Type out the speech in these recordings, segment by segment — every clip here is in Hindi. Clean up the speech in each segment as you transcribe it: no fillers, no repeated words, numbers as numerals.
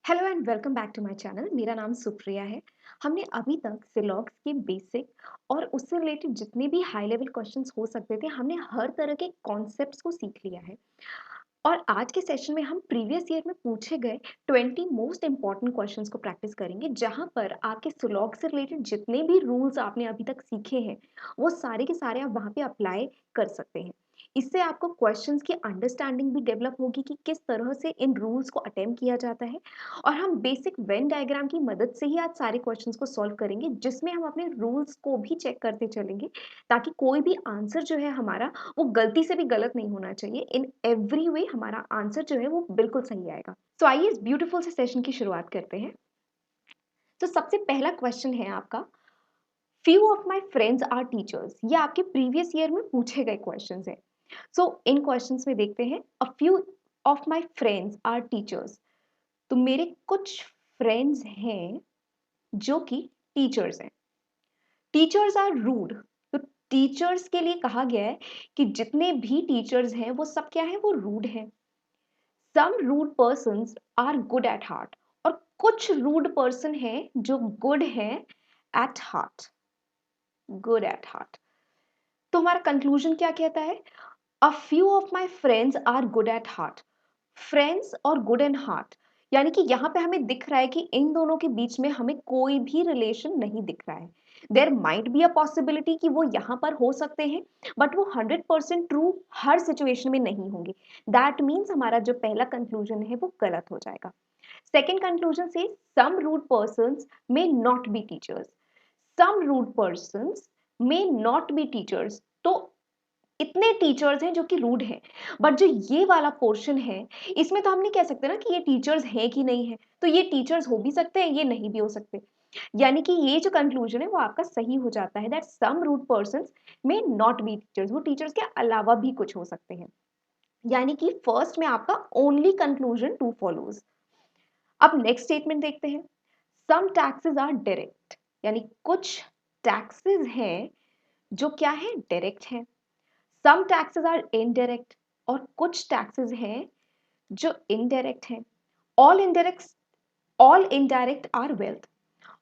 Hello and welcome back to my channel. मेरा नाम सुप्रिया है। हमने अभी तक सिलॉग्स के बेसिक और उससे रिलेटेड जितने भी हाई लेवल क्वेश्चंस हो सकते थे, हमने हर तरह के कॉन्सेप्ट्स को सीख लिया है। और आज के सेशन में हम प्रीवियस ईयर में पूछे गए 20 मोस्ट इंपॉर्टेंट क्वेश्चंस को प्रैक्टिस करेंगे, जहां पर आपके सिलॉग से रिलेटेड जितने भी रूल्स आपने अभी तक सीखे हैं वो सारे के सारे आप वहां पे अप्लाई कर सकते हैं। इससे आपको क्वेश्चंस की अंडरस्टैंडिंग भी डेवलप होगी कि किस तरह से इन रूल्स को अटेम्प्ट किया जाता है। और हम बेसिक वेन डायग्राम की मदद से ही आज सारे क्वेश्चंस को सॉल्व करेंगे, जिसमें हम अपने रूल्स को भी चेक करते चलेंगे, ताकि कोई भी आंसर जो है हमारा वो गलती से भी गलत नहीं होना चाहिए। इन एवरी वे हमारा आंसर जो है वो बिल्कुल सही आएगा। तो आइए इस ब्यूटीफुल से सेशन की शुरुआत करते हैं। तो सबसे पहला क्वेश्चन है आपका, few of my friends are teachers. ये आपके प्रीवियस ईयर में पूछे गए क्वेश्चंस हैं। सो इन क्वेश्चंस में देखते हैं, a few of my friends are teachers. तो मेरे कुछ फ्रेंड्स हैं जो कि टीचर्स हैं। Teachers are rude. तो टीचर्स के लिए कहा गया है कि जितने भी टीचर्स हैं वो सब क्या है, वो रूड हैं। Some rude persons are good at heart. और कुछ रूड पर्सन हैं जो गुड हैं at heart. Good at heart. तो हमारा कंक्लूजन क्या कहता है? A few of my friends are good at heart. Friends are good and heart, यानी कि यहाँ पे हमें दिख रहा है कि इन दोनों के बीच में हमें कोई भी रिलेशन नहीं दिख रहा है। There might be a possibility कि वो यहाँ पर हो सकते हैं, बट वो 100% ट्रू हर सिचुएशन में नहीं होंगे। दैट मीन्स हमारा जो पहला कंक्लूजन है वो गलत हो जाएगा। सेकेंड कंक्लूजन से, some rude person may not be teachers. Some rude persons may not be teachers. तो इतने टीचर्स हैं जो कि रूड हैं, बट जो ये वाला पोर्शन है, इसमें तो हम नहीं कह सकते ना कि ये टीचर्स हैं कि नहीं है। तो ये टीचर्स हो भी सकते हैं, ये नहीं भी हो सकते। यानी कि ये जो कंक्लूजन है वो आपका सही हो जाता है, that some rude persons may not be teachers. वो टीचर्स के अलावा भी कुछ हो सकते हैं। यानी कि फर्स्ट में आपका ओनली कंक्लूजन टू फॉलोज। अब नेक्स्ट स्टेटमेंट देखते हैं। Some taxes are direct. यानी कुछ टैक्सेस हैं जो क्या है, डायरेक्ट हैं। Some taxes are indirect. और कुछ टैक्सेस हैं जो इनडायरेक्ट हैं। All indirect all indirect are wealth.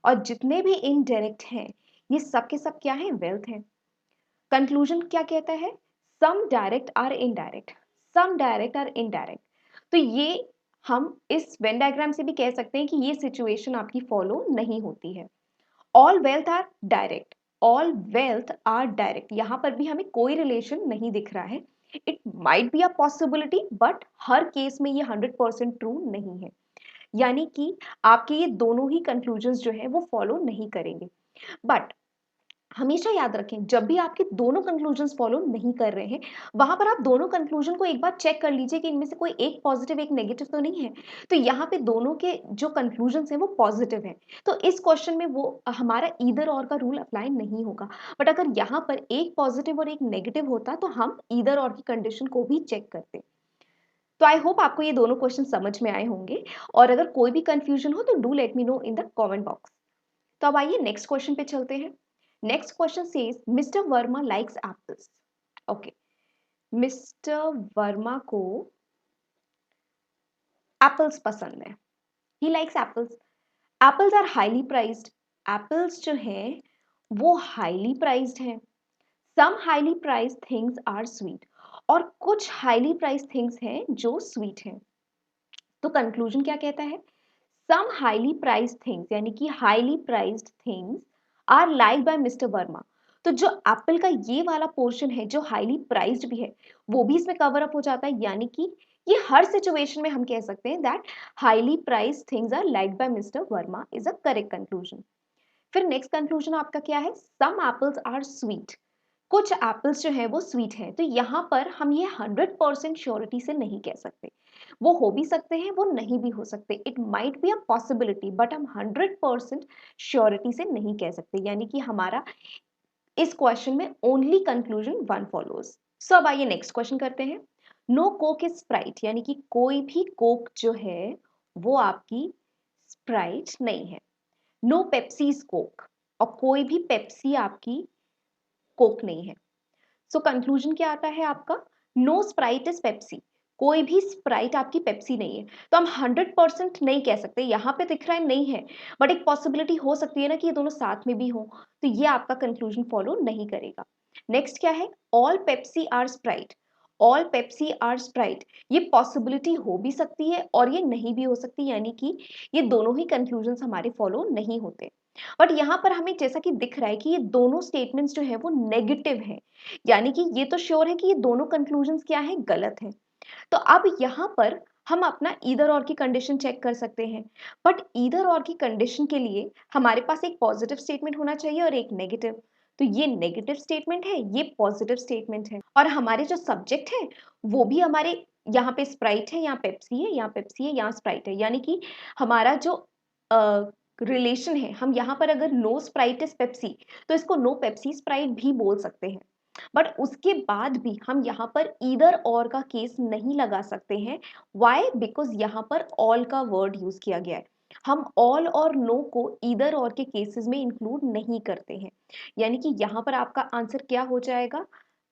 और जितने भी इनडायरेक्ट हैं ये सब के सब क्या है, वेल्थ हैं। कंक्लूजन क्या कहता है? सम direct are indirect. Some direct are indirect. तो ये हम इस वेन डायग्राम से भी कह सकते हैं कि ये सिचुएशन आपकी फॉलो नहीं होती है। All wealth are direct. All wealth are direct, यहां पर भी हमें कोई रिलेशन नहीं दिख रहा है। It might be a possibility, but her case में ये 100% ट्रू नहीं है। यानी कि आपके ये दोनों ही कंक्लूजन्स जो है वो फॉलो नहीं करेंगे। बट हमेशा याद रखें, जब भी आपके दोनों कंक्लूजन्स फॉलो नहीं कर रहे हैं, वहां पर आप दोनों कंक्लूजन को एक बार चेक कर लीजिए कि इनमें से कोई एक पॉजिटिव एक नेगेटिव तो नहीं है। तो यहाँ पे दोनों के जो कंक्लूजन्स हैं वो पॉजिटिव हैं। तो इस क्वेश्चन में वो हमारा ईदर और का रूल अप्लाई नहीं होगा। बट अगर यहाँ पर एक पॉजिटिव और एक नेगेटिव होता तो हम ईदर और की कंडीशन को भी चेक करते। तो आई होप आपको ये दोनों क्वेश्चन समझ में आए होंगे। और अगर कोई भी कंफ्यूजन हो तो do let me know in the comment box. तो अब आइए नेक्स्ट क्वेश्चन पे चलते हैं। Next question says, mister Verma likes apples. Okay, mister Verma को एप्पल्स पसंद है। He likes apples. Apples are highly prized. Apples जो हैं वो हाईली प्राइज्ड हैं। Some highly prized things are sweet. और कुछ हाईली प्राइज्ड थिंग्स हैं जो स्वीट हैं। तो कंक्लूजन क्या कहता है? सम हाईली प्राइज्ड थिंग्स, यानी कि highly prized things are like by mister Verma. तो जो एप्पल का ये वाला पोर्शन है जो हाईली प्राइज्ड भी है, वो भी इसमें कवर अप हो जाता है। यानी कि ये हर सिचुएशन में हम कह सकते हैं that highly prized things are like by mister Verma is a correct conclusion. फिर नेक्स्ट कंक्लूजन आपका क्या है? Some apples are sweet. कुछ एप्पल्स जो है वो स्वीट है। तो यहाँ पर हम ये 100% श्योरिटी से नहीं कह सकते। वो हो भी सकते हैं, वो नहीं भी हो सकते। It might be a possibility, but हम 100% श्योरिटी से नहीं कह सकते। यानी कि हमारा इस क्वेश्चन में only conclusion one follows. So अब आइए नेक्स्ट क्वेश्चन करते हैं। No Coke is Sprite. यानी कि कोई भी कोक जो है वो आपकी स्प्राइट नहीं है। No Pepsi is Coke. और कोई भी पेप्सी आपकी कोक नहीं है। सो कंक्लूजन क्या आता है आपका? No Sprite is Pepsi. कोई भी स्प्राइट आपकी पेप्सी नहीं है। तो हम 100% नहीं कह सकते, यहाँ पे दिख रहा है नहीं है, बट एक पॉसिबिलिटी हो सकती है ना कि ये दोनों साथ में भी हों, तो ये आपका कंक्लूजन फॉलो नहीं करेगा। नेक्स्ट क्या है? All Pepsi are Sprite. All Pepsi are Sprite, ये पॉसिबिलिटी हो भी सकती है और ये नहीं भी हो सकती, यानी कि ये दोनों ही कंक्लूजन्स हमारे फॉलो नहीं होते। बट यहाँ पर हमें जैसा कि दिख रहा है कि ये दोनों स्टेटमेंट्स जो है वो नेगेटिव है, यानी कि ये तो श्योर है कि ये दोनों कंक्लूजन्स क्या है, गलत है। तो अब यहाँ पर हम अपना ईदर और की कंडीशन चेक कर सकते हैं, बट ईदर और की कंडीशन के लिए हमारे पास एक पॉजिटिव स्टेटमेंट होना चाहिए और एक नेगेटिव। तो ये नेगेटिव स्टेटमेंट है, ये पॉजिटिव स्टेटमेंट है, और हमारे जो सब्जेक्ट है वो भी हमारे यहाँ पे स्प्राइट है, यहाँ पेप्सी है, यहाँ पेप्सी है, यहाँ स्प्राइट है, यानी कि हमारा जो रिलेशन है, हम यहाँ पर अगर नो स्प्राइट इज पेप्सी तो इसको नो पेप्सी स्प्राइट भी बोल सकते हैं। बट उसके बाद भी हम यहाँ पर ईदर और का केस नहीं लगा सकते हैं। वाई? बिकॉज यहाँ पर ऑल का वर्ड यूज किया गया है। हम ऑल और नो को ईदर और के केसेस में इंक्लूड नहीं करते हैं, यानी कि यहाँ पर आपका आंसर क्या हो जाएगा?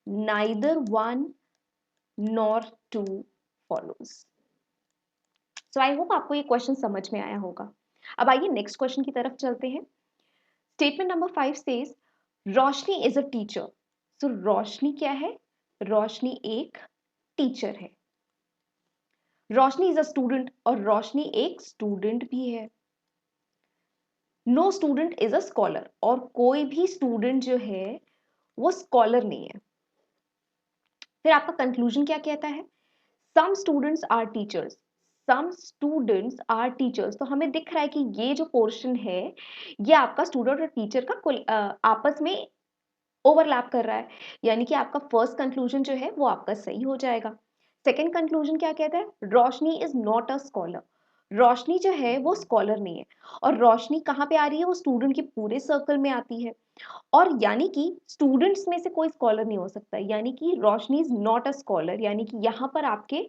Neither one nor two follows. So I hope आपको ये क्वेश्चन समझ में आया होगा। अब आइए नेक्स्ट क्वेश्चन की तरफ चलते हैं। Statement number 5 says Roshni is a teacher. So Roshni क्या है? रोशनी एक टीचर है। रोशनी इज अ स्टूडेंट, और रोशनी एक स्टूडेंट भी है। No student is a scholar, और कोई भी स्टूडेंट जो है वो स्कॉलर नहीं है। फिर आपका कंक्लूजन क्या कहता है? Some students are teachers. Some students are teachers, तो हमें दिख रहा है कि ये जो पोर्शन है ये आपका स्टूडेंट और टीचर का आपस में ओवरलैप कर रहा है, यानी कि आपका फर्स्ट कंक्लूजन जो है वो आपका सही हो जाएगा। सेकंड कंक्लूजन क्या कहता है? रोशनी इज नॉट अ स्कॉलर। रोशनी जो है वो स्कॉलर नहीं है, और रोशनी कहाँ पे आ रही है? वो स्टूडेंट के पूरे सर्कल में आती है, और यानी कि स्टूडेंट्स में से कोई स्कॉलर नहीं हो सकता, यानी कि Roshni is not a scholar, यानी कि यहाँ पर आपके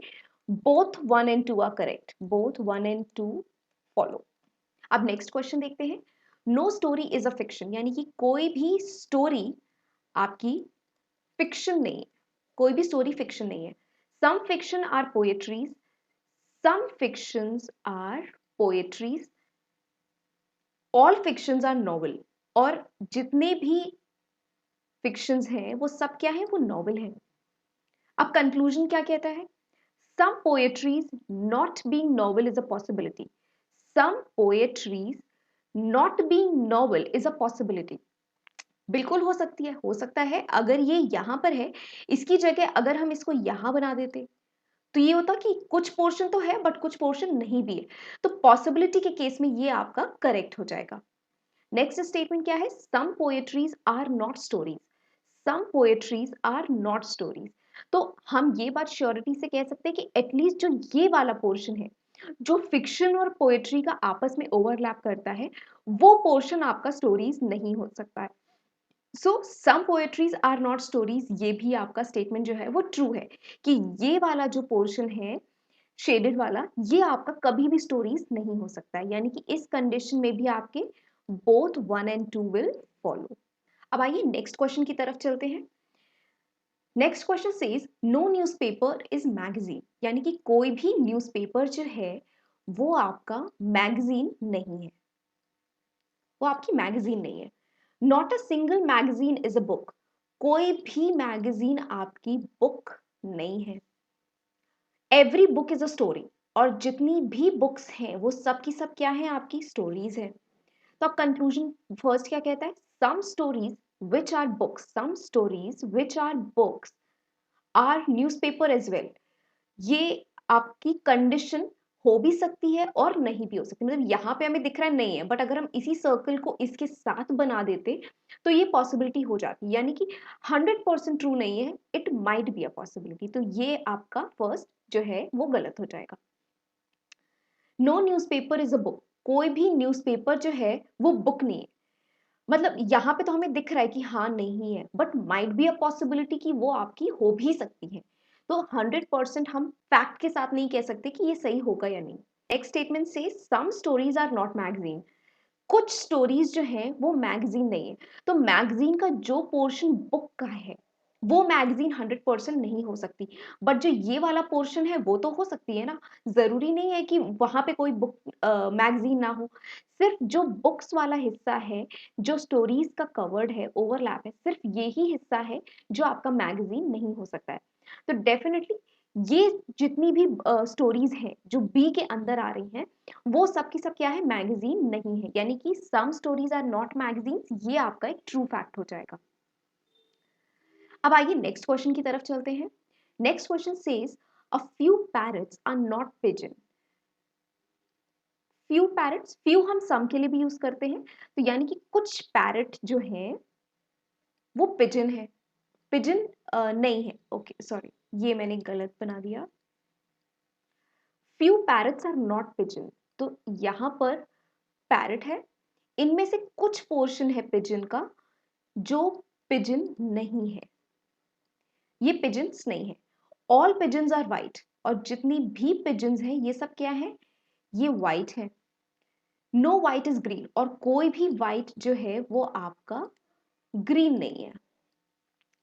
both 1 and 2 are correct, both 1 and 2 follow. अब नेक्स्ट क्वेश्चन देखते हैं। No story is a fiction, यानी कि कोई भी स्टोरी आपकी फिक्शन नहीं है, कोई भी स्टोरी फिक्शन नहीं है। Some fiction are poetries, some fictions are poetries, all fictions are novel, और जितने भी फिक्शंस हैं वो सब क्या है? वो नॉवल है। अब कंक्लूजन क्या कहता है? Some poetries not being novel is a possibility. Some poetries not being novel is a possibility. बिल्कुल हो सकती है, हो सकता है अगर ये यहाँ पर है, इसकी जगह अगर हम इसको यहाँ बना देते तो ये होता कि कुछ पोर्शन तो है बट कुछ पोर्शन नहीं भी है, तो पॉसिबिलिटी के केस में ये आपका करेक्ट हो जाएगा। नेक्स्ट स्टेटमेंट क्या है? Some poetries are not stories. Some poetries are not stories, तो हम ये बात श्योरिटी से कह सकते हैं कि एटलीस्ट जो ये वाला पोर्शन है, जो फिक्शन और पोएट्री का आपस में ओवरलैप करता है, वो पोर्शन आपका स्टोरीज नहीं हो सकता है। सो सम पोएट्रीज आर नॉट स्टोरीज, ये भी आपका स्टेटमेंट जो है वो ट्रू है कि ये वाला जो पोर्शन है शेडेड वाला, ये आपका कभी भी स्टोरीज नहीं हो सकता है, यानी कि इस कंडीशन में भी आपके बोथ 1 एंड 2 विल फॉलो। अब आइए नेक्स्ट क्वेश्चन की तरफ चलते हैं। Next question says no newspaper is magazine, यानी कि कोई भी न्यूज़पेपर जो है वो आपका मैगजीन नहीं है, वो आपकी मैगजीन नहीं है। Not a single magazine is a book, कोई भी मैगजीन आपकी बुक नहीं है। Every book is a story, और जितनी भी बुक्स हैं वो सब की सब क्या है? आपकी स्टोरीज है। तो अब कंक्लूजन फर्स्ट क्या कहता है? Some stories which are books, some stories which are books are newspaper as well. ये आपकी कंडीशन हो भी सकती है और नहीं भी हो सकती, मतलब यहाँ पे हमें दिख रहा है नहीं है, बट अगर हम इसी सर्कल को इसके साथ बना देते तो ये पॉसिबिलिटी हो जाती, यानी कि 100% ट्रू नहीं है, it might be a possibility, तो ये आपका फर्स्ट जो है वो गलत हो जाएगा। No newspaper is a book, कोई भी न्यूज़पेपर जो है वो बुक नहीं है, मतलब यहाँ पे तो हमें दिख रहा है कि हाँ नहीं है, but might be a possibility कि वो आपकी हो भी सकती है, तो 100% हम फैक्ट के साथ नहीं कह सकते कि ये सही होगा या नहीं। नेक्स्ट स्टेटमेंट से some stories are not magazine, कुछ स्टोरीज जो है वो मैगजीन नहीं है, तो मैगजीन का जो पोर्शन बुक का है वो मैगज़ीन 100% नहीं हो सकती। बट जो ये वाला पोर्शन है वो तो हो सकती है ना। ज़रूरी नहीं है कि वहाँ पे कोई मैगज़ीन ना हो। सिर्फ़ जो बुक्स वाला हिस्सा है, जो स्टोरीज़ का कवर्ड है, ओवरलैप है, सिर्फ़ यही हिस्सा है जो आपका मैगज़ीन नहीं हो सकता है। तो डेफ़िनिटली ये जितनी भी स्टोरीज़ हैं, जो बी के अंदर आ रही हैं, वो सब की सब क्या है, मैगज़ीन नहीं है। यानी कि सम स्टोरीज़ आर नॉट मैगज़ीन्स, ये आपका एक ट्रू फैक्ट हो जाएगा। अब आइए नेक्स्ट क्वेश्चन की तरफ चलते हैं। Next question says a few parrots are not pigeon. Few parrots, few हम सम के लिए भी यूज करते हैं, तो यानी कि कुछ पैरट जो हैं वो पिजन है। पिजन नहीं है, ओके सॉरी, ये मैंने गलत बना दिया। Few parrots are not pigeon, तो यहां पर पैरट है, इनमें से कुछ पोर्शन है पिजन का जो पिजन नहीं है। ये पिजन्स नहीं है। ऑल पिजन्स आर वाइट, और जितनी भी पिजन्स हैं ये सब क्या है, ये वाइट है। नो वाइट इज ग्रीन, और कोई भी वाइट जो है वो आपका ग्रीन नहीं है।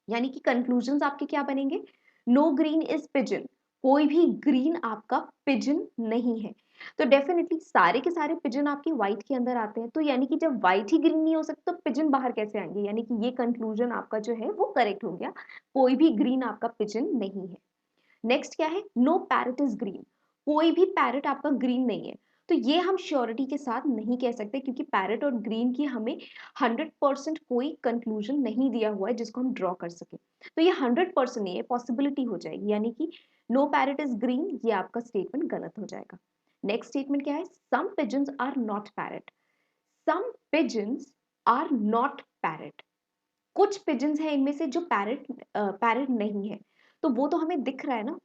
यानी कि कंक्लूजन्स आपके क्या बनेंगे, नो ग्रीन इज पिजन, कोई भी ग्रीन आपका पिजन नहीं है। तो डेफिनेटली सारे के सारे पिजन आपके व्हाइट के अंदर आते हैं, तो यानी कि जब व्हाइट ही ग्रीन नहीं हो सकता तो पिजन बाहर कैसे आएंगे, यानी कि ये कंक्लूजन आपका जो है वो करेक्ट हो गया, कोई भी ग्रीन आपका पिजन नहीं है। नेक्स्ट क्या है, नो पैरट इज ग्रीन, कोई भी पैरट आपका ग्रीन नहीं है। तो ये हम श्योरिटी के साथ नहीं कह सकते, क्योंकि पैरट और ग्रीन की हमें 100% कोई कंक्लूजन नहीं दिया हुआ है जिसको हम ड्रॉ कर सके। तो ये 100% नहीं है, पॉसिबिलिटी हो जाएगी, यानी कि नो पैरट इज ग्रीन, ये आपका स्टेटमेंट गलत हो जाएगा। नेक्स्ट स्टेटमेंट क्या है, some pigeons are not parrot. Some pigeons are not parrot, कुछ पिजन्स हैं इनमें से जो पैरट नहीं है। तो वो तो हमें दिख रहा है ना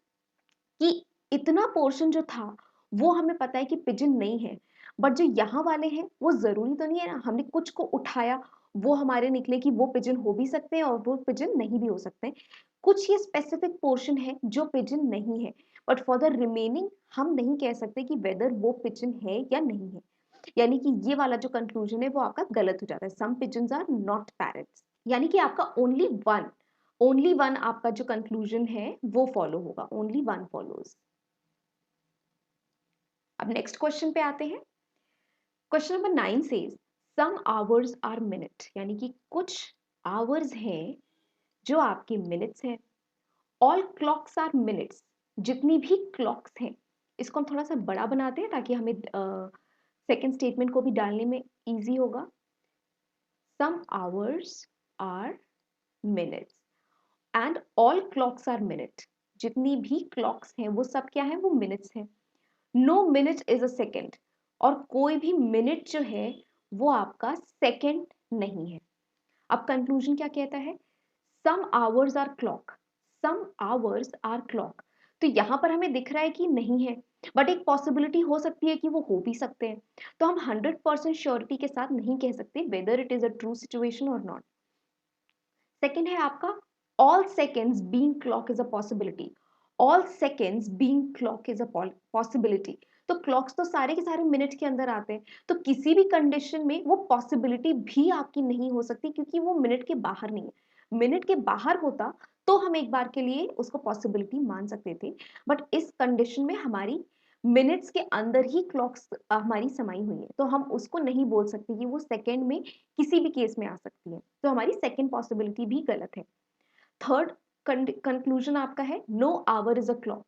कि इतना पोर्शन जो था वो हमें पता है कि पिजन नहीं है। बट जो यहाँ वाले हैं वो जरूरी तो नहीं है ना, हमने कुछ को उठाया वो हमारे निकले कि वो पिजन हो भी सकते हैं और वो पिजन नहीं भी हो सकते हैं। कुछ ये स्पेसिफिक पोर्शन है जो पिजन नहीं है, बट फॉर द रिमेनिंग हम नहीं कह सकते कि वेदर वो पिजन है या नहीं है। यानी कि ये वाला जो कंक्लूजन है वो आपका गलत हो जाता है, some pigeons are not parrots. यानी कि आपका ओनली वन आपका जो कंक्लूजन है वो फॉलो होगा, ओनली वन फॉलोज। अब नेक्स्ट क्वेश्चन पे आते हैं। Question number 9 says some hours are minute, यानी कि कुछ आवर्स हैं जो आपके मिनट्स हैं। ऑल क्लॉक्स आर मिनट्स, जितनी भी क्लॉक्स हैं, इसको हम थोड़ा सा बड़ा बनाते हैं ताकि हमें सेकेंड स्टेटमेंट को भी डालने में इजी होगा। Some hours are minutes and all clocks are minute, जितनी भी क्लॉक्स हैं वो सब क्या है, वो मिनट्स हैं। No minute is a second, और कोई भी मिनट जो है वो आपका सेकेंड नहीं है। अब कंक्लूजन क्या कहता है, some hours are clock, some hours are clock. तो यहां पर हमें दिख रहा है कि नहीं है, बट एक पॉसिबिलिटी हो सकती है कि वो हो भी सकते हैं। तो हम 100% श्योरिटी के साथ नहीं कह सकते whether it is a true situation और नॉट। सेकेंड है आपका all seconds being clock is a possibility. All seconds being clock is a possibility, तो क्लॉक्स तो सारे के सारे मिनट के अंदर आते हैं, तो किसी भी कंडीशन में वो पॉसिबिलिटी भी आपकी नहीं हो सकती, क्योंकि वो मिनट के बाहर नहीं है। मिनट के बाहर होता तो हम एक बार के लिए उसको पॉसिबिलिटी मान सकते थे, बट इस कंडीशन में हमारी मिनट्स के अंदर ही क्लॉक्स हमारी समाई हुई है, तो हम उसको नहीं बोल सकते कि वो सेकेंड में किसी भी केस में आ सकती है। तो हमारी सेकेंड पॉसिबिलिटी भी गलत है। थर्ड कंक्लूजन आपका है know our is a clock,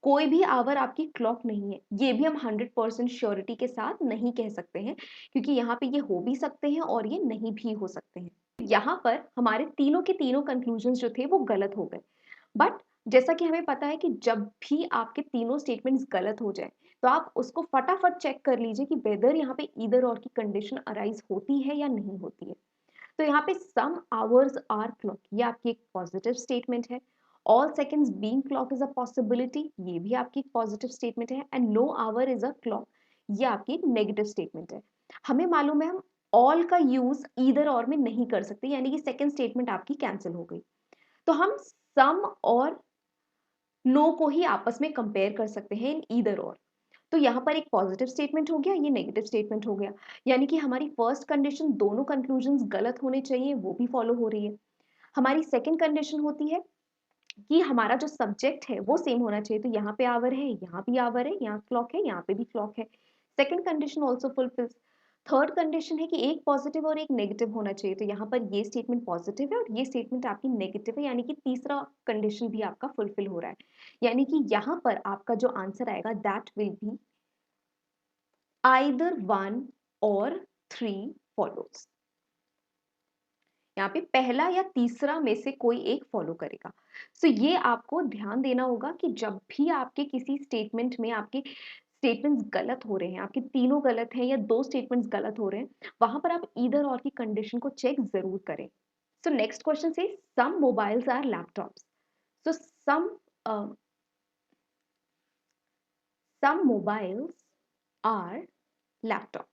कोई भी आवर आपकी क्लॉक नहीं है। ये भी हम 100% श्योरिटी के साथ नहीं कह सकते हैं, क्योंकि यहाँ पे ये हो भी सकते हैं और ये नहीं भी हो सकते हैं। यहाँ पर हमारे तीनों के तीनों कंक्लूजन जो थे वो गलत हो गए। बट जैसा कि हमें पता है कि जब भी आपके तीनों स्टेटमेंट्स गलत हो जाए तो आप उसको फटाफट चेक कर लीजिए कि वेदर यहाँ पे ईदर और की कंडीशन अराइज होती है या नहीं होती है। तो यहाँ पे सम आवर्स आर क्लॉक, ये आपकी एक पॉजिटिव स्टेटमेंट है। All seconds being clock is a possibility, ये भी आपकी एक पॉजिटिव स्टेटमेंट है। And know our is a clock, ये आपकी एक नेगेटिव स्टेटमेंट है। हमें मालूम है हम ऑल का यूज ईदर और में नहीं कर सकते, यानी कि सेकेंड स्टेटमेंट आपकी कैंसिल हो गई। तो हम सम और नो को ही आपस में कंपेयर कर सकते हैं इन ईदर और। तो यहाँ पर एक पॉजिटिव स्टेटमेंट हो गया, ये नेगेटिव स्टेटमेंट हो गया, यानी कि हमारी फर्स्ट कंडीशन दोनों कंक्लूजन्स गलत होने चाहिए वो भी फॉलो हो रही है। हमारी सेकंड कंडीशन होती है कि हमारा जो सब्जेक्ट है वो सेम होना चाहिए, तो यहाँ पे आवर है, यहाँ भी आवर है, यहाँ क्लॉक है, यहाँ पे भी क्लॉक है। Second condition also fulfils. Third condition है कि एक पॉजिटिव और एक नेगेटिव होना चाहिए, तो यहाँ पर ये स्टेटमेंट पॉजिटिव है और ये स्टेटमेंट आपकी नेगेटिव है, यानी कि तीसरा कंडीशन भी आपका फुलफिल हो रहा है। यानी कि यहाँ पर आपका जो आंसर आएगा that will be either one और थ्री फॉलोज। यहाँ पे पहला या तीसरा में से कोई एक फॉलो करेगा। सो ये आपको ध्यान देना होगा कि जब भी आपके किसी स्टेटमेंट में आपके स्टेटमेंट्स गलत हो रहे हैं, आपके तीनों गलत हैं या दो स्टेटमेंट्स गलत हो रहे हैं, वहां पर आप ईदर और की कंडीशन को चेक जरूर करें। सो नेक्स्ट क्वेश्चन से some mobiles are laptops. So some mobiles are laptops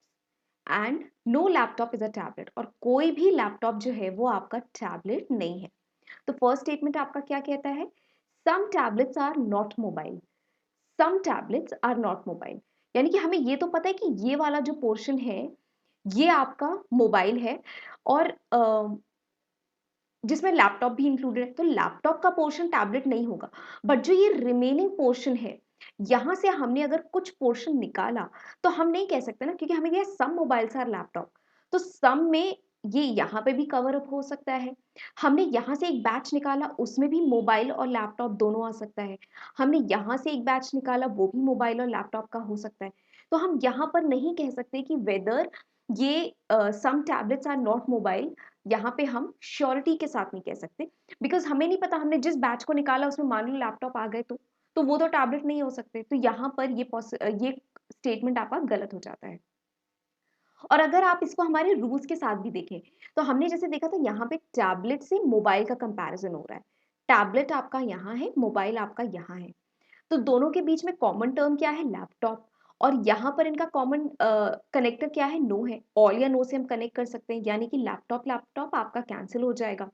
and no laptop is a tablet, और कोई भी लैपटॉप जो है वो आपका टैबलेट नहीं है। तो फर्स्ट स्टेटमेंट आपका क्या कहता है? Some tablets are not mobile. Some tablets are not mobile, यानी कि हमें ये तो पता है कि ये वाला जो पोर्शन है ये आपका मोबाइल है, और जिसमें लैपटॉप भी इंक्लूडेड है, तो लैपटॉप का पोर्शन टैबलेट नहीं होगा। बट जो ये रिमेनिंग पोर्शन है, यहां से हमने अगर कुछ पोर्शन निकाला तो हम नहीं कह सकते ना, क्योंकि हमें दिया सम मोबाइल्स आर लैपटॉप, तो सम में ये यहाँ पे भी कवर अप हो सकता है। हमने यहाँ से एक बैच निकाला, उसमें भी मोबाइल और लैपटॉप दोनों आ सकता है। हमने यहाँ से एक बैच निकाला, वो भी मोबाइल और लैपटॉप का हो सकता है। तो हम यहाँ पर नहीं कह सकते कि वेदर ये सम टैबलेट्स आर नॉट मोबाइल, यहाँ पे हम श्योरिटी के साथ नहीं कह सकते, बिकॉज हमें नहीं पता हमने जिस बैच को निकाला उसमें मान लो लैपटॉप आ गए तो वो तो टैबलेट नहीं हो सकते, तो यहाँ पर ये स्टेटमेंट आपका गलत हो जाता है। और अगर आप इसको हमारे रूल्स के साथ भी देखें, तो हमने जैसे देखा था यहाँ पे टैबलेट से मोबाइल का कंपैरिजन हो रहा है। टैबलेट आपका यहाँ है, मोबाइल आपका यहाँ है, तो दोनों के बीच में कॉमन टर्म क्या है? लैपटॉप। और यहाँ पर इनका कॉमन कनेक्टर क्या है? नो है। ऑल या नो से हम कनेक्ट कर सकते हैं, यानी कि लैपटॉप लैपटॉप आपका कैंसिल हो जाएगा।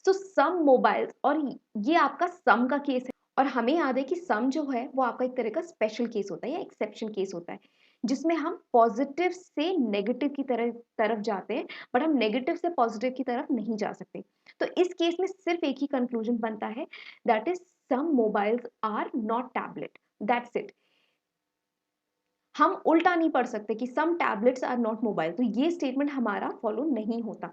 सो सम मोबाइल्स, और ये आपका सम का केस है, और हमें याद है कि सम जो है वो आपका एक तरह का स्पेशल केस होता है या एक्सेप्शन केस होता है, जिसमें हम पॉजिटिव से नेगेटिव की तरफ तरफ जाते हैं, बट हम नेगेटिव से पॉजिटिव की तरफ नहीं जा सकते। तो इस केस में सिर्फ एक ही कंक्लूजन बनता है, that is some mobiles are not tablet, that's it. हम उल्टा नहीं पढ़ सकते कि some tablets are not mobile, तो ये स्टेटमेंट हमारा फॉलो नहीं होता।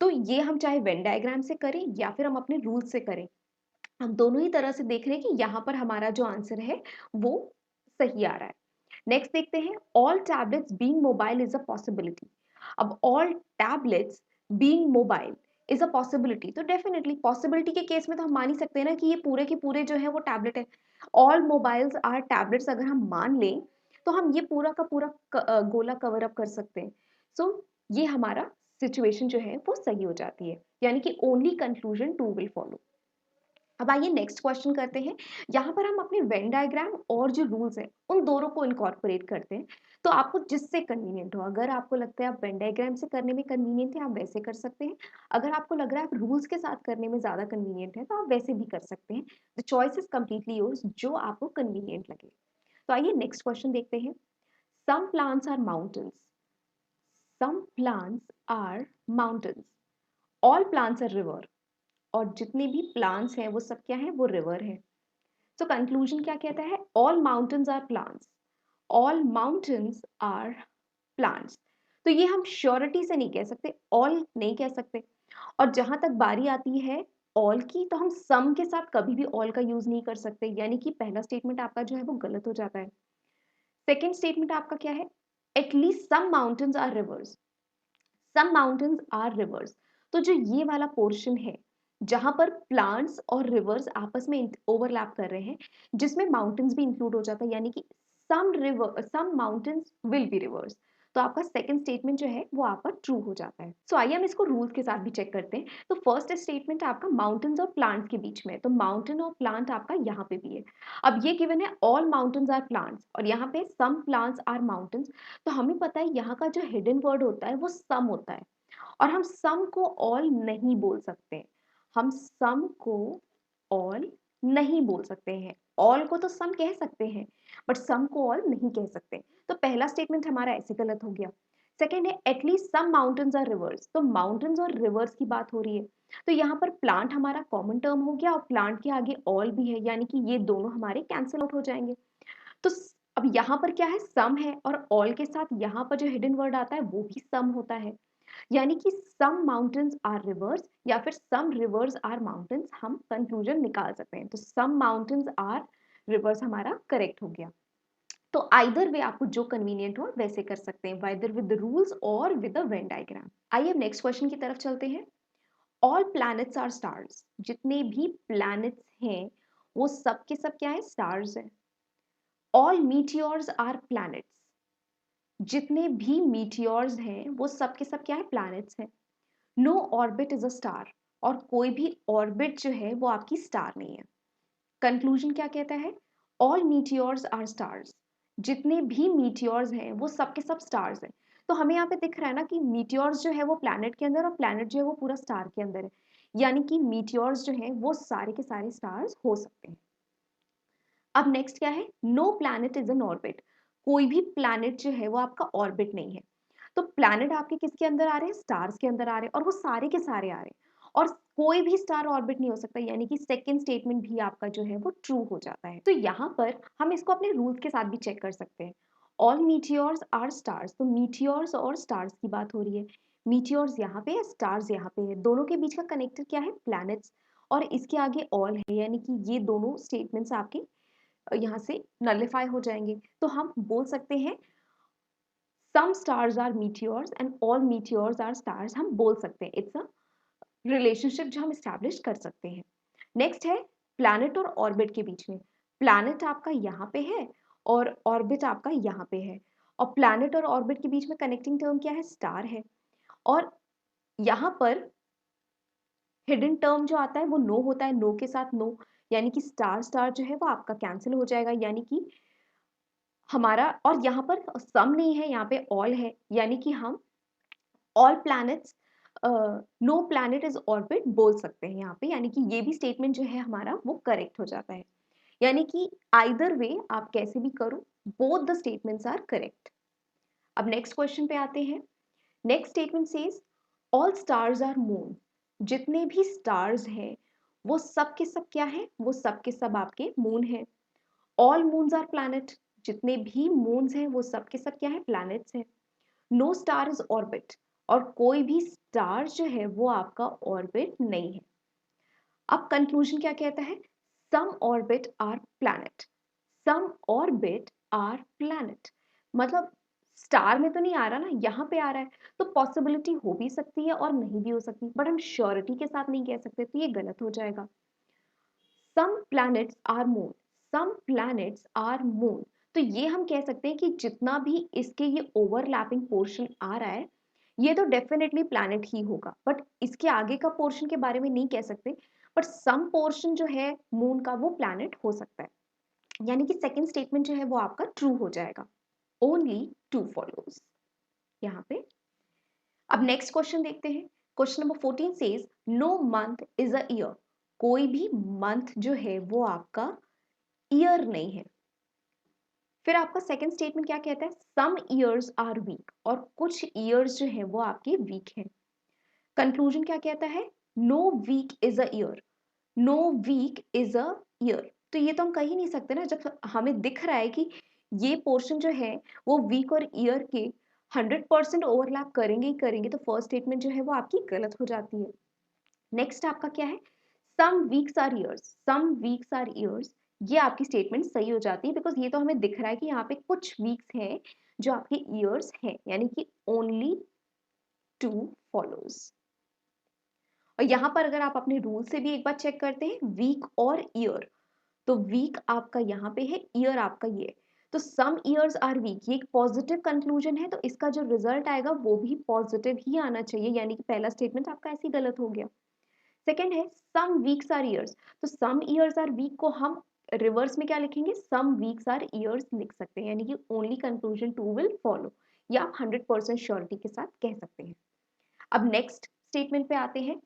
तो ये हम चाहे वेन डायग्राम से करें या फिर हम अपने रूल से करें, हम दोनों ही तरह से देख रहे हैं कि यहाँ पर हमारा जो आंसर है वो सही आ रहा है। नेक्स्ट देखते हैं, all tablets being mobile is a possibility. अब all tablets being mobile is a possibility, तो डेफिनेटली पॉसिबिलिटी के केस में तो हम मान ही सकते हैं ना कि ये पूरे के पूरे जो है वो टैबलेट है। ऑल मोबाइल्स आर टैबलेट्स अगर हम मान लें तो हम ये पूरा का पूरा गोला कवर अप कर सकते हैं। सो ये हमारा सिचुएशन जो है वो सही हो जाती है, यानी कि only conclusion two will follow. अब आइए नेक्स्ट क्वेश्चन करते हैं। यहाँ पर हम अपने वेन डायग्राम और जो रूल्स हैं उन दोनों को इनकॉर्पोरेट करते हैं, तो आपको जिससे कन्वीनियंट हो। अगर आपको लगता है आप वेन डायग्राम से करने में कन्वीनियंट है, आप वैसे कर सकते हैं। अगर आपको लग रहा है आप रूल्स के साथ करने में ज़्यादा कन्वीनियंट है, तो आप वैसे भी कर सकते हैं। The choice is completely yours, जो आपको कन्वीनियंट लगे। तो आइए नेक्स्ट क्वेश्चन देखते हैं। Some plants are mountains. Some plants are mountains. All plants are river. और जितने भी प्लांट्स हैं वो सब क्या है? वो रिवर है। तो कंक्लूजन क्या कहता है? All mountains are plants. All mountains are plants. तो ये हम श्योरिटी से नहीं कह सकते, ऑल नहीं कह सकते। और जहां तक बारी आती है ऑल की, तो हम सम के साथ कभी भी ऑल का यूज नहीं कर सकते, यानी कि पहला स्टेटमेंट आपका जो है वो गलत हो जाता है। सेकेंड स्टेटमेंट आपका क्या है? At least some mountains are rivers. Some mountains are rivers, तो जो ये वाला पोर्शन है जहां पर प्लांट्स और रिवर्स आपस में ओवरलैप कर रहे हैं, जिसमें माउंटेन्स भी इंक्लूड हो जाता है, यानी कि सम माउंटेन्स विल बी रिवर्स, तो आपका सेकंड स्टेटमेंट जो है वो आपका ट्रू हो जाता है। सो आइए हम इसको रूल्स के साथ भी चेक करते हैं। तो फर्स्ट स्टेटमेंट आपका माउंटेन्स और प्लांट्स के बीच में है, तो माउंटेन और प्लांट आपका यहाँ पे भी है। अब ये गिवन है ऑल माउंटेन्स आर प्लांट्स, और यहाँ पे सम प्लांट्स आर माउंटेन्स, तो हमें पता है यहाँ का जो हिडन वर्ड होता है वो सम होता है, और हम सम को ऑल नहीं बोल सकते। हम सम को ऑल नहीं बोल सकते हैं। ऑल को तो सम कह सकते हैं, बट सम को ऑल नहीं कह सकते। तो पहला स्टेटमेंट हमारा ऐसे गलत हो गया। सेकेंड है at least some mountains are rivers, तो माउंटेन्स और रिवर्स की बात हो रही है, तो यहाँ पर प्लांट हमारा कॉमन टर्म हो गया और प्लांट के आगे ऑल भी है, यानी कि ये दोनों हमारे कैंसिल आउट हो जाएंगे। तो अब यहाँ पर क्या है, सम है और ऑल के साथ यहाँ पर जो हिडन वर्ड आता है वो भी सम होता है, यानी कि सम माउंटेन्स आर रिवर्स या फिर सम रिवर्स आर माउंटेन्स, हम कंक्लूजन निकाल सकते हैं। तो सम माउंटेन्स आर रिवर्स हमारा करेक्ट हो गया। तो आइदर वे आपको जो कन्वीनियंट हो वैसे कर सकते हैं, वाइदर विद द रूल्स और विद द वेन डायग्राम। आइए अब नेक्स्ट क्वेश्चन की तरफ चलते हैं। ऑल प्लैनेट्स आर स्टार्स, जितने भी प्लैनेट्स हैं वो सब के सब क्या है, स्टार्स हैं। ऑल मीटियोर्स आर प्लैनेट्स, जितने भी मीटियोर्स हैं वो सब के सब क्या है, प्लैनेट्स हैं। No orbit is a star, और कोई भी ऑर्बिट जो है वो आपकी स्टार नहीं है। कंक्लूजन क्या कहता है, ऑल मीटियोर्स आर स्टार्स, जितने भी मीटियोर्स हैं वो सब के सब स्टार्स हैं। तो हमें यहाँ पे दिख रहा है ना कि मीटियोर्स जो है वो प्लैनेट के अंदर और प्लैनेट जो है वो पूरा स्टार के अंदर है, यानी कि मीटियोर्स जो है वो सारे के सारे स्टार्स हो सकते हैं। अब नेक्स्ट क्या है, no planet is an orbit, कोई भी प्लैनेट जो है वो आपका ऑर्बिट नहीं है। तो प्लैनेट आपके किसके अंदर आ रहे हैं, स्टार्स के अंदर आ रहे हैं, और वो सारे के सारे आ रहे हैं, और कोई भी स्टार ऑर्बिट नहीं हो सकता, यानी कि सेकंड स्टेटमेंट भी आपका जो है वो ट्रू हो जाता है। तो यहाँ पर हम इसको अपने रूल्स के साथ भी चेक कर सकते हैं। ऑल मीटियोर्स आर स्टार्स, तो मीटियोर्स और स्टार्स की बात हो रही है। मीटियोर्स यहाँ पे है, स्टार्स यहाँ पे है, दोनों के बीच का कनेक्टर क्या है, प्लैनेट्स, और इसके आगे ऑल है, यानी कि ये दोनों स्टेटमेंट्स आपके यहाँ से नलिफाई हो जाएंगे। तो हम बोल सकते हैं some stars are meteors and all meteors are stars, हम बोल सकते हैं। इट्स अ रिलेशनशिप जो हम स्टैब्लिश कर सकते हैं। नेक्स्ट है प्लैनेट और ऑर्बिट के बीच में। प्लैनेट आपका यहाँ पे है और ऑर्बिट आपका यहाँ पे है, और प्लैनेट और ऑर्बिट के बीच में कनेक्टिंग टर्म क्या है, स्टार है। और यहाँ पर हिडन टर्म जो आता है वो नो होता है, नो के साथ नो, यानी कि स्टार स्टार जो है वो आपका कैंसिल हो जाएगा, यानी कि हमारा, और यहाँ पर सम नहीं है, यहाँ पे ऑल है, यानी कि हम all planets no planet is orbit बोल सकते हैं यहाँ पे, यानी कि ये भी स्टेटमेंट जो है हमारा वो करेक्ट हो जाता है। यानी कि आइदर वे आप कैसे भी करो, both the statements are correct. अब नेक्स्ट क्वेश्चन पे आते हैं। Next statement says all stars are moon, जितने भी स्टार्स हैं वो सब के सब क्या है, वो सब के सब आपके मून हैं। ऑल मून्स आर प्लैनेट, जितने भी मून्स हैं वो सब के सब क्या है, प्लैनेट्स हैं। नो स्टार इज ऑर्बिट, और कोई भी स्टार जो है वो आपका ऑर्बिट नहीं है। अब कंक्लूजन क्या कहता है, some orbit are planet, some orbit are planet, मतलब स्टार में तो नहीं आ रहा ना, यहाँ पे आ रहा है, तो पॉसिबिलिटी हो भी सकती है और नहीं भी हो सकती, बट हम श्योरिटी के साथ नहीं कह सकते, तो ये गलत हो जाएगा। Some planets are moon, some planets are moon, तो ये हम कह सकते हैं कि जितना भी इसके ये ओवरलैपिंग पोर्शन आ रहा है ये तो डेफिनेटली प्लैनेट ही होगा, बट इसके आगे का पोर्शन के बारे में नहीं कह सकते। बट सम पोर्शन जो है मून का वो प्लैनेट हो सकता है, यानी कि सेकंड स्टेटमेंट जो है वो आपका ट्रू हो जाएगा। ओनली टू फॉलोज यहाँ पे। अब नेक्स्ट क्वेश्चन देखते हैं। Question number 14 says no month is a year, कोई भी मंथ जो है वो आपका ईयर नहीं है। फिर आपका सेकंड स्टेटमेंट क्या कहता है, सम ईयर्स आर वीक, और कुछ ईयर्स जो है वो आपके वीक हैं। कंक्लूजन क्या कहता है, no week is a year, no week is a year, तो ये तो हम कह ही नहीं सकते ना, जब हमें दिख रहा है कि ये पोर्शन जो है वो वीक और ईयर के 100% ओवरलैप करेंगे ही करेंगे, तो फर्स्ट स्टेटमेंट जो है वो आपकी गलत हो जाती है। नेक्स्ट आपका क्या है, some weeks are years, some weeks are years, ये आपकी स्टेटमेंट सही हो जाती है, बिकॉज ये तो हमें दिख रहा है कि यहाँ पे कुछ वीक्स हैं जो आपके ईयर्स हैं, यानी कि ओनली टू फॉलोज। और यहाँ पर अगर आप अपने रूल से भी एक बार चेक करते हैं, वीक और ईयर, तो वीक आपका यहाँ पे है, ईयर आपका ये है। तो सम ईयर्स आर वीक, ये एक पॉजिटिव कंक्लूजन है, तो इसका जो रिजल्ट आएगा वो भी पॉजिटिव ही आना चाहिए, यानी कि पहला स्टेटमेंट आपका ऐसे ही गलत हो गया। सेकेंड है सम वीक्स आर ईयर्स, तो सम ईयर्स आर वीक को हम रिवर्स में क्या लिखेंगे, सम वीक्स आर ईयर्स लिख सकते हैं, यानी कि only conclusion two will follow, या आप 100% श्योरिटी के साथ कह सकते हैं। अब नेक्स्ट स्टेटमेंट पे आते हैं।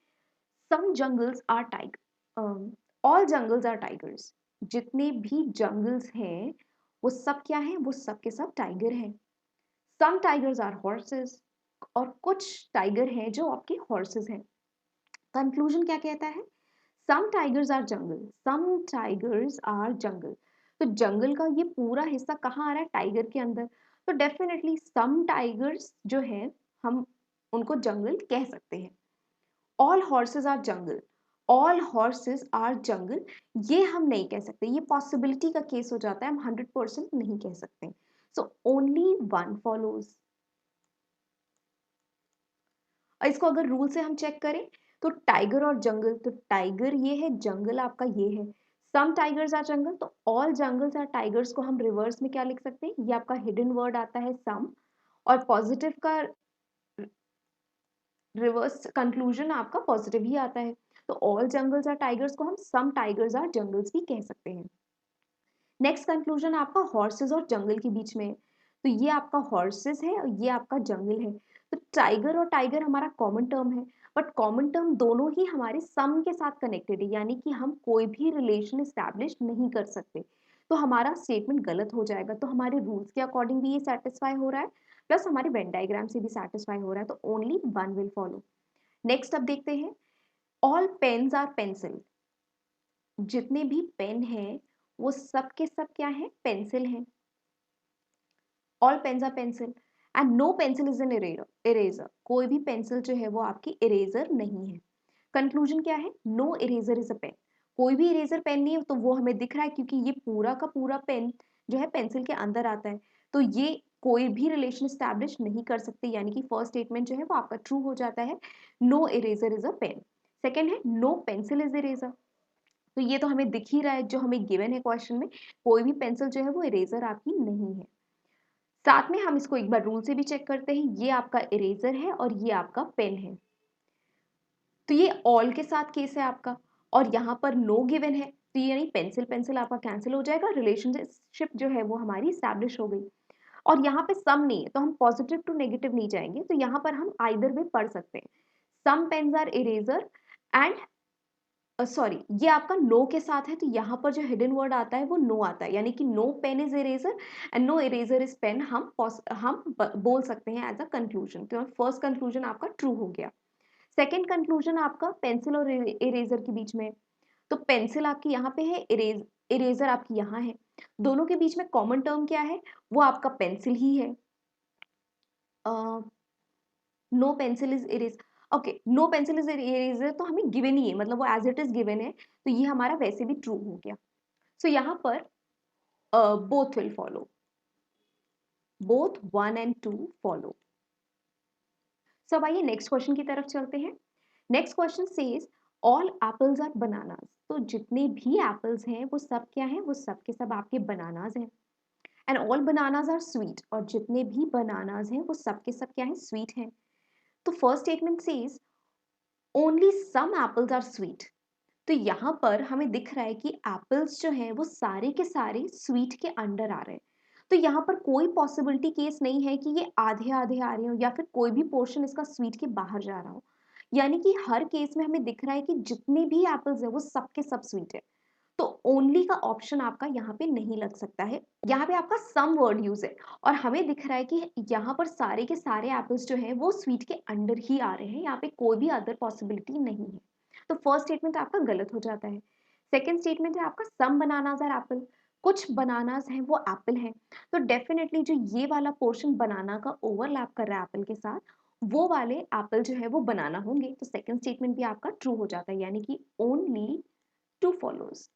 Some jungles are tiger, all jungles are tigers, जितने भी जंगल्स हैं वो सब क्या हैं, वो सब के सब टाइगर हैं। सम टाइगर्स आर हॉर्सेस, और कुछ टाइगर हैं जो आपके हॉर्सेस हैं। कंक्लूजन क्या कहता है? Some tigers are jungle, some tigers are jungle. तो जंगल का ये पूरा हिस्सा कहाँ आ रहा है? टाइगर के अंदर। तो डेफिनेटली सम टाइगर्स जो है हम उनको जंगल कह सकते हैं। All horses are jungle, all horses are jungle, ये हम नहीं कह सकते, ये पॉसिबिलिटी का केस हो जाता है, हम 100% नहीं कह सकते। So only one follows. और इसको अगर रूल से हम चेक करें तो टाइगर और जंगल, तो टाइगर ये है, जंगल आपका ये है। सम टाइगर्स आर जंगल, तो ऑल जंगल्स आर टाइगर्स को हम रिवर्स में क्या लिख सकते हैं? ये आपका हिडन वर्ड आता है सम, और पॉजिटिव का रिवर्स कंक्लूजन आपका पॉजिटिव ही आता है। तो ऑल जंगल्स आर टाइगर्स को हम सम टाइगर्स आर जंगल्स भी कह सकते हैं। नेक्स्ट कंक्लूजन आपका हॉर्सेस और जंगल के बीच में है। तो ये आपका हॉर्सेस है और ये आपका जंगल है। तो टाइगर और टाइगर हमारा कॉमन टर्म है, बट कॉमन टर्म दोनों ही हमारे सम के साथ कनेक्टेड है, यानी कि हम कोई भी रिलेशन स्टैब्लिश नहीं कर सकते। तो हमारा स्टेटमेंट गलत हो जाएगा। तो हमारे रूल्स के अकॉर्डिंग भी ये सेटिस्फाई हो रहा है, प्लस हमारे वेन डायग्राम से भी सेटिस्फाई हो रहा है। तो only one will follow. Next अब देखते हैं, ऑल पेन्स आर पेंसिल। जितने भी पेन हैं वो सब के सब क्या है? पेंसिल हैं। All pens are pencil and no pencil is an eraser. कोई भी पेंसिल जो है वो आपकी इरेजर नहीं है। कंक्लूजन क्या है? No eraser is a pen. कोई भी इरेजर पेन नहीं है, तो वो हमें दिख रहा है क्योंकि ये पूरा का पूरा पेन जो है पेंसिल के अंदर आता है। तो ये कोई भी रिलेशन स्टैब्लिश नहीं कर सकते, यानी कि फर्स्ट स्टेटमेंट जो है वो आपका ट्रू हो जाता है, no eraser is a pen. Second है, नो पेंसिल इज इरेजर। तो ये तो हमें दिख ही रहा है, जो हमें गिवन है क्वेश्चन में, कोई भी पेंसिल जो है वो इरेजर आपकी नहीं है। साथ में हम इसको एक बार रूल से भी चेक करते हैं, ये आपका इरेजर है और ये आपका पेन है। तो ये ऑल के साथ केस है आपका, और यहाँ पर नो गिवन है, तो ये यानी पेंसिल पेंसिल आपका कैंसिल हो जाएगा, रिलेशनशिप जो है वो हमारी स्टैब्लिश हो गई। और यहाँ पे सम नहीं है, तो हम पॉजिटिव टू नेगेटिव नहीं जाएंगे, तो यहाँ पर हम आइदर वे पढ़ सकते हैं, some pens are eraser and sorry, ये आपका नो के साथ है, तो यहाँ पर जो हिडन वर्ड आता है वो नो आता है, यानी कि no pen is eraser and no eraser is pen, बोल सकते हैं एज अ कंक्लूजन। तो फर्स्ट कंक्लूजन आपका ट्रू हो गया। सेकेंड कंक्लूजन आपका पेंसिल और इरेजर के बीच में। तो पेंसिल आपकी यहाँ पे है, इरेजर आपकी यहाँ है, दोनों के बीच में कॉमन टर्म क्या है? वो आपका पेंसिल ही है। No pencil is erase, okay, no pencil is eraser तो हमें गिवन ही है, मतलब वो एज इट इज गिवन है, तो ये हमारा वैसे भी ट्रू हो गया। सो यहाँ पर both will follow, both 1 and 2 follow. So अब आइए नेक्स्ट क्वेश्चन की तरफ चलते हैं। Next question says all apples are bananas. तो जितने भी एप्पल्स हैं वो सब क्या हैं? वो सब के सब आपके बनानास हैं। And all bananas are sweet, और जितने भी बनानास हैं वो सब के सब क्या हैं? स्वीट हैं। तो first statement says only some apples are sweet. तो यहाँ पर हमें दिख रहा है कि एप्पल्स जो हैं वो सारे के सारे स्वीट के अंडर आ रहे हैं। तो यहाँ पर कोई पॉसिबिलिटी केस नहीं है कि ये आधे आधे आ रहे हो या फिर कोई भी पोर्शन इसका स्वीट के बाहर जा रहा हो, यानी कि हर केस में हमें दिख रहा है कि जितने भी एप्पल्स है वो सबके सब स्वीट है। तो ओनली का ऑप्शन आपका यहाँ पे नहीं लग सकता है, यहाँ पे आपका सम वर्ड यूज है, और हमें दिख रहा है कि यहाँ पर सारे के सारे एप्पल्स जो है वो स्वीट के अंडर ही आ रहे हैं, यहाँ पे कोई भी अदर पॉसिबिलिटी नहीं है। तो फर्स्ट स्टेटमेंट आपका गलत हो जाता है। सेकेंड स्टेटमेंट है आपका सम बनानास आर एप्पल। कुछ बनानास हैं वो एप्पल हैं, तो डेफिनेटली जो ये वाला पोर्शन बनाना का ओवरलैप कर रहा है एप्पल के साथ, वो वाले एप्पल जो है वो बनाना होंगे। तो सेकेंड स्टेटमेंट भी आपका ट्रू हो जाता है, यानी कि ओनली टू फॉलोज।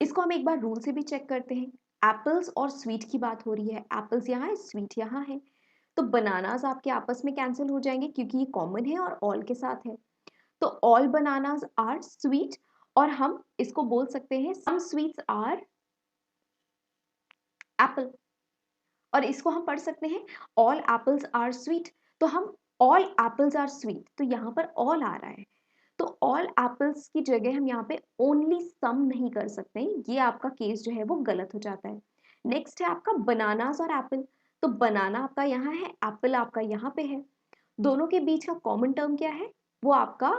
इसको हम एक बार रूल से भी चेक करते हैं। एप्पल्स और स्वीट की बात हो रही है, एप्पल्स यहाँ है, स्वीट यहाँ है, तो बनानास आपके आपस में कैंसिल हो जाएंगे क्योंकि ये कॉमन है और ऑल के साथ है। तो ऑल बनानास आर स्वीट, और हम इसको बोल सकते हैं सम स्वीट्स आर एप्पल, और इसको हम पढ़ सकते हैं ऑल एप्पल्स आर स्वीट। तो हम ऑल एप्पल्स आर स्वीट, तो यहाँ पर ऑल आ रहा है, तो ऑल एप्पल्स की जगह हम यहाँ पे ओनली सम नहीं कर सकते, ये आपका केस जो है वो गलत हो जाता है। नेक्स्ट है आपका बनानास और एप्पल। तो बनाना आपका यहाँ है, एप्पल आपका यहाँ पे है, दोनों के बीच का कॉमन टर्म क्या है? वो आपका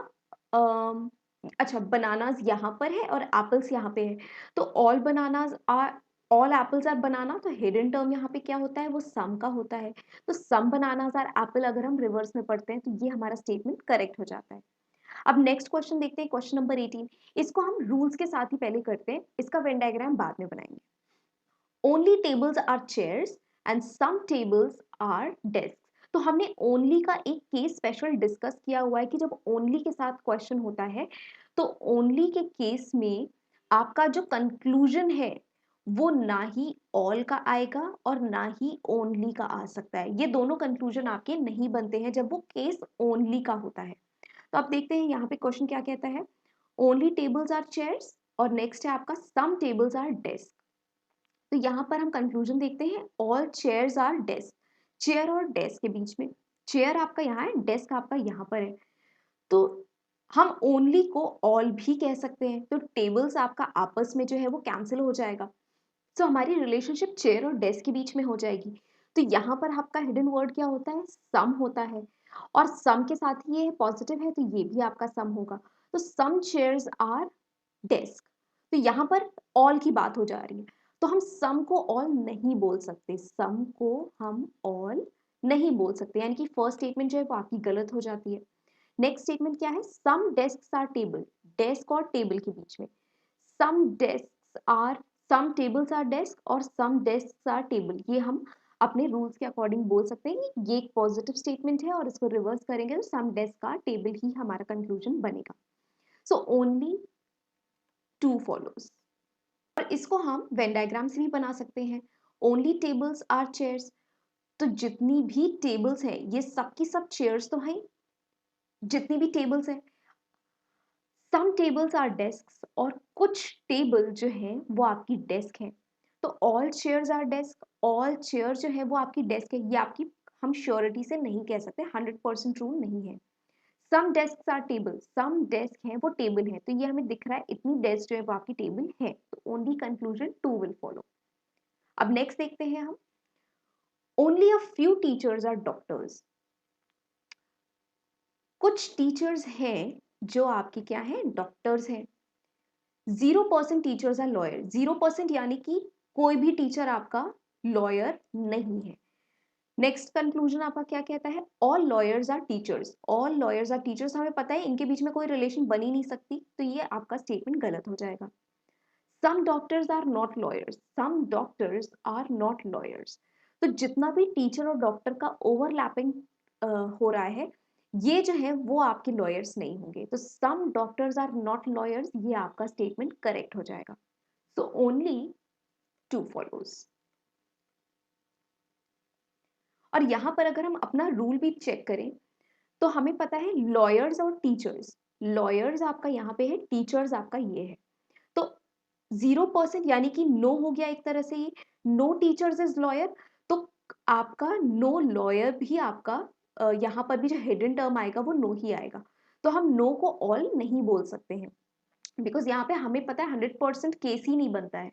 अच्छा, बनानास यहाँ पर है और एप्पल्स यहाँ पे है, तो all bananas are all apples are banana, तो हिडन टर्म यहाँ पे क्या होता है, वो सम का होता है। तो सम बनानास आर एप्पल अगर हम रिवर्स में पढ़ते हैं तो ये हमारा स्टेटमेंट करेक्ट हो जाता है। अब नेक्स्ट क्वेश्चन देखते हैं, क्वेश्चन नंबर 18। इसको हम रूल्स के साथ ही पहले करते हैं, इसका वेन डायग्राम बाद में बनाएंगे। Only tables are chairs and some tables are desk. तो हमने ओनली का एक केस स्पेशल डिस्कस किया हुआ है कि जब ओनली के साथ क्वेश्चन होता है तो ओनली के केस में आपका जो कंक्लूजन है वो ना ही ऑल का आएगा और ना ही ओनली का आ सकता है। ये दोनों कंक्लूजन आपके नहीं बनते हैं जब वो केस ओनली का होता है। तो आप देखते हैं यहाँ पे क्वेश्चन क्या कहता है, ओनली टेबल्स आर चेयर्स और नेक्स्ट है आपका सम टेबल्स आर डेस्क। तो यहाँ पर हम कंक्लूजन देखते हैं, all chairs are desk. Chair और डेस्क के बीच में, चेयर आपका यहाँ है, डेस्क आपका यहाँ पर है, तो हम ओनली को ऑल भी कह सकते हैं। तो टेबल्स आपका आपस में जो है वो कैंसिल हो जाएगा, तो हमारी रिलेशनशिप चेयर और डेस्क के बीच में हो जाएगी। तो यहाँ पर आपका हिडन वर्ड क्या होता है, सम होता है, और सम के साथ ही ये पॉजिटिव है तो ये भी आपका सम होगा। तो सम चेयर्स आर डेस्क, तो यहाँ पर ऑल की बात हो जा रही है, तो हम सम को ऑल नहीं बोल सकते, सम को हम ऑल नहीं बोल सकते, यानी कि फर्स्ट स्टेटमेंट जो है वो आपकी गलत हो जाती है। नेक्स्ट स्टेटमेंट क्या है, some desk are table, desk और टेबल के बीच में, some desk are, some tables are desk और सम डेस्क आर टेबल, ये हम अपने रूल्स के अकॉर्डिंग बोल सकते हैं कि ये एक पॉजिटिव स्टेटमेंट है और इसको रिवर्स करेंगे तो सम डेस्क आर टेबल ही हमारा कंक्लूजन बनेगा। सो ओनली टू फॉलोज, और इसको हम वेन डायग्राम से भी बना सकते हैं। ओनली टेबल्स आर चेयर्स, तो जितनी भी टेबल्स हैं ये सब की सब चेयर्स तो हैं, जितनी भी टेबल्स हैं। सम टेबल्स आर डेस्क, और कुछ टेबल जो हैं वो आपकी डेस्क हैं। तो all chairs are desk, all chair जो है वो आपकी डेस्क है, ये आपकी हम श्योरिटी से नहीं कह सकते, 100% रूल नहीं है। Some desk are table, some desk हैं वो टेबल है, तो ये हमें दिख रहा है इतनी डेस्क जो है वो आपकी टेबल है, तो only conclusion two will follow. अब नेक्स्ट देखते हैं हम, only a few teachers are doctors. कुछ टीचर्स हैं जो आपके क्या हैं, डॉक्टर्स हैं। 0% टीचर्स आर लॉयर, 0% यानी कि कोई भी टीचर आपका लॉयर नहीं है। नेक्स्ट कंक्लूजन आपका क्या कहता है, all lawyers are teachers, all lawyers are teachers, हमें पता है इनके बीच में कोई रिलेशन बन ही नहीं सकती, तो ये आपका स्टेटमेंट गलत हो जाएगा। Some doctors are not lawyers, some doctors are not lawyers, तो जितना भी टीचर और डॉक्टर का ओवरलैपिंग हो रहा है ये जो है वो आपके लॉयर्स नहीं होंगे, तो some doctors are not lawyers ये आपका स्टेटमेंट करेक्ट हो जाएगा। So only two follows. और यहां पर अगर हम अपना रूल भी चेक करें तो हमें पता है लॉयर्स और टीचर्स, लॉयर्स आपका यहाँ पे है, टीचर्स आपका ये है, तो 0% यानी कि नो हो गया एक तरह से, ये नो टीचर्स इज लॉयर, तो आपका नो लॉयर भी आपका यहाँ पर भी जो हिडन टर्म आएगा वो नो ही आएगा, तो हम नो को ऑल नहीं बोल सकते हैं बिकॉज यहाँ पे हमें पता है 100% केस ही नहीं बनता है।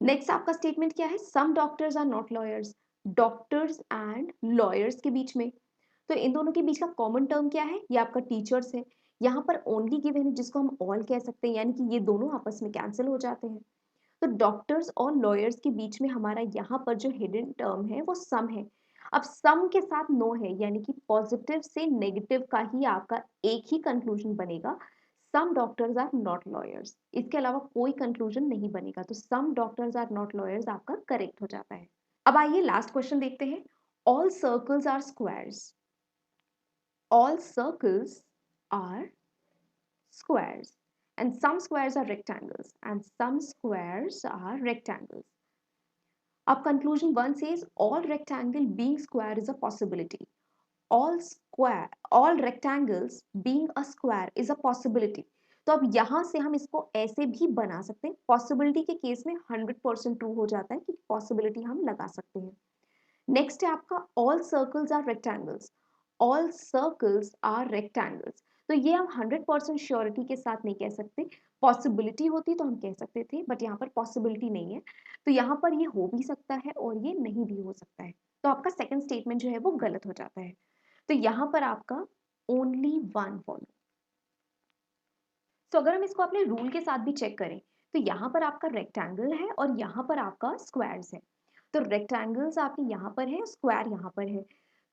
नेक्स्ट आपका स्टेटमेंट क्या है, some doctors are not lawyers, doctors and lawyers के बीच में, तो इन दोनों के बीच का कॉमन टर्म क्या है, ये आपका टीचर्स है। यहाँ पर ओनली गिवन है जिसको हम ऑल कह सकते हैं, यानी कि ये दोनों आपस में कैंसिल हो जाते हैं। तो डॉक्टर्स और लॉयर्स के बीच में हमारा यहाँ पर जो हिडन टर्म है वो सम है। अब सम के साथ नो है, यानी कि पॉजिटिव से नेगेटिव का ही आपका एक ही कंक्लूजन बनेगा, some doctors are not lawyers, इसके अलावा कोई कंक्लूजन नहीं बनेगा, तो some doctors are not lawyers आपका करेक्ट हो जाता है। अब आइए लास्ट क्वेश्चन देखते हैं, all circles are squares, all circles are squares and some squares are rectangles and some squares are rectangles. Up conclusion 1 says all rectangle being square is a possibility. All rectangles being a square is a possibility. तो अब यहां से हम इसको ऐसे भी बना सकते हैं, पॉसिबिलिटी के केस में 100% ट्रू हो जाता है कि पॉसिबिलिटी हम लगा सकते हैं। नेक्स्ट है आपका all circles are rectangles, all circles are rectangles, तो ये हम 100% श्योरिटी के साथ नहीं कह सकते, पॉसिबिलिटी होती तो हम कह सकते थे बट यहाँ पर पॉसिबिलिटी नहीं है, तो यहाँ पर ये हो भी सकता है और ये नहीं भी हो सकता है, तो आपका सेकंड स्टेटमेंट जो है वो गलत हो जाता है। तो यहाँ पर आपका ओनली वन फॉलो। तो अगर हम इसको अपने रूल के साथ भी चेक करें, तो यहाँ पर आपका रेक्टेंगल है और यहाँ पर आपका स्क्वायर्स है। तो रेक्टेंगल्स आपके यहाँ पर है, स्क्वायर यहाँ पर है।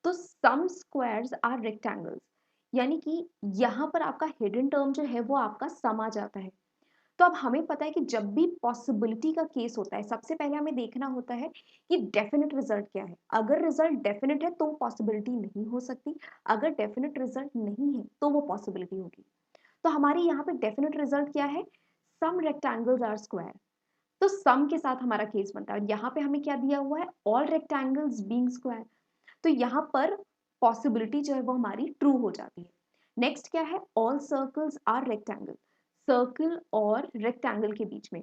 तो सम स्क्वायर्स आर रेक्टेंगल्स, यानी कि यहाँ पर आपका हिडन टर्म जो है वो आपका सम आ जाता है। तो अब हमें पता है कि जब भी पॉसिबिलिटी का केस होता है, सबसे पहले हमें देखना होता है कि डेफिनिट रिजल्ट क्या है। अगर रिजल्ट डेफिनिट है तो पॉसिबिलिटी नहीं हो सकती, अगर डेफिनिट रिजल्ट नहीं है तो वो पॉसिबिलिटी होगी। तो हमारी यहाँ पे डेफिनिट रिजल्ट क्या है? सम रेक्टेंगल्स आर स्क्वायर। तो सम के साथ हमारा केस बनता है और यहाँ पे हमें क्या दिया हुआ है? All rectangles being square. तो यहाँ पर पॉसिबिलिटी जो है वो हमारी ट्रू हो जाती है। नेक्स्ट क्या है? All circles are rectangle. Circle और रेक्टेंगल के बीच में,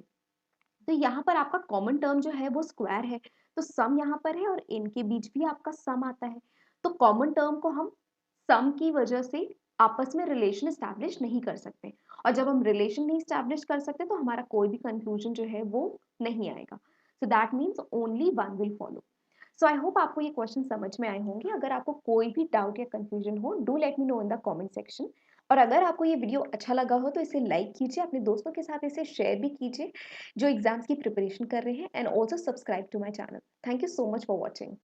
तो यहाँ पर आपका कॉमन टर्म जो है वो स्क्वायर है। तो सम यहाँ पर है और इनके बीच भी आपका सम आता है। तो कॉमन टर्म को हम सम की वजह से आपस में रिलेशन स्टैब्लिश नहीं कर सकते, और जब हम रिलेशन नहीं स्टैब्लिश कर सकते तो हमारा कोई भी कंक्लूजन जो है वो नहीं आएगा। So that means only one will follow. So I hope आपको ये क्वेश्चन समझ में आए होंगे। अगर आपको कोई भी डाउट या कंफ्यूजन हो, do let me know in the comment section. और अगर आपको ये वीडियो अच्छा लगा हो तो इसे लाइक कीजिए, अपने दोस्तों के साथ इसे शेयर भी कीजिए जो एग्जाम्स की प्रिपरेशन कर रहे हैं, and also subscribe to my channel. Thank you so much for watching.